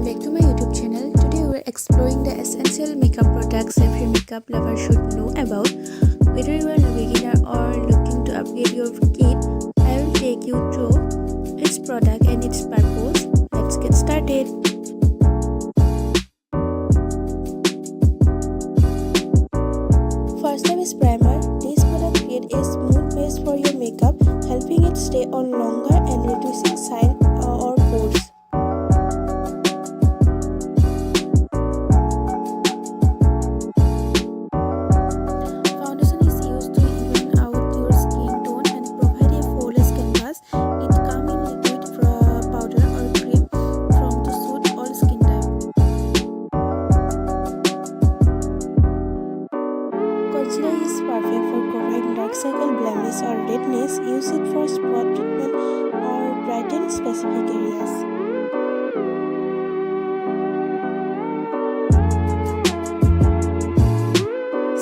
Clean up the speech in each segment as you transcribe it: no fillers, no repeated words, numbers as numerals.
back to my YouTube channel. Today we're exploring the essential makeup products every makeup lover should know about. Whether you are a beginner or looking to upgrade your kit, I will take you through each product and its purpose. Let's get started. First up is primer. This product creates a smooth base for your makeup, helping it stay on longer and reducing shine or pores. Concealer is perfect for covering dark circle, blemish or redness. Use it for spot treatment or brighten specific areas.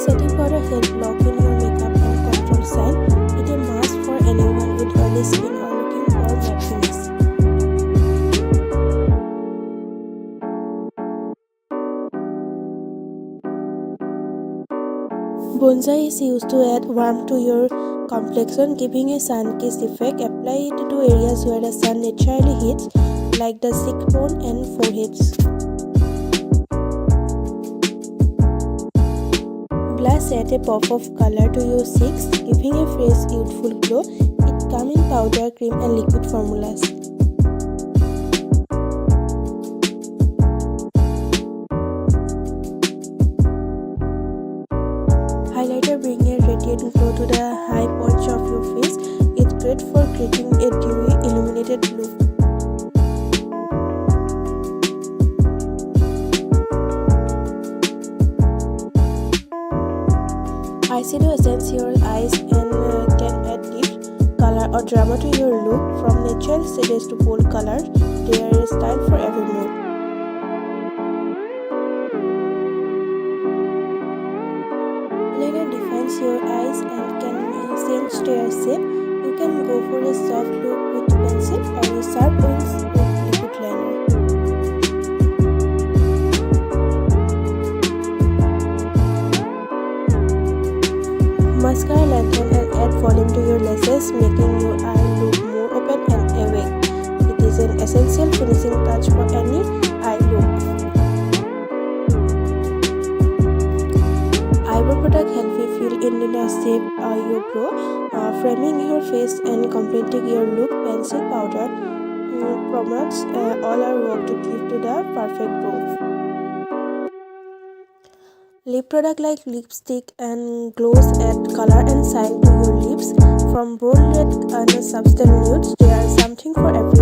Setting powder helps lock in your makeup and control shine. It is a must for anyone with oily skin or looking for mattiness. Bronzer is used to add warmth to your complexion, giving a sun-kissed effect. Apply it to areas where the sun naturally hits, like the cheekbone and foreheads. Blush adds a pop of color to your cheeks, giving a fresh, youthful glow. It comes in powder, cream, and liquid formulas. Highlighter brings a radiant glow to the high points of your face. It's great for creating a dewy, illuminated look. Eyeshadow enhances your eyes and can add deep color or drama to your look. From natural shades to bold colors, there is style for every mood. Eyeliner defines your eyes and can change their shape. You can go for a soft look with pencil or a sharp ones with liquid liner. Mascara lengthen and add volume to your lashes, making your eye look more open and awake. It is an essential finishing touch for any eye look. Eyebrow product help you fill in the shape your brow, framing your face and completing your look. Pencil powder promotes all our work to give to the perfect brow. Lip product like lipstick and gloss add color and shine to your lips. From bold red and subtle nudes, there is something for everyone.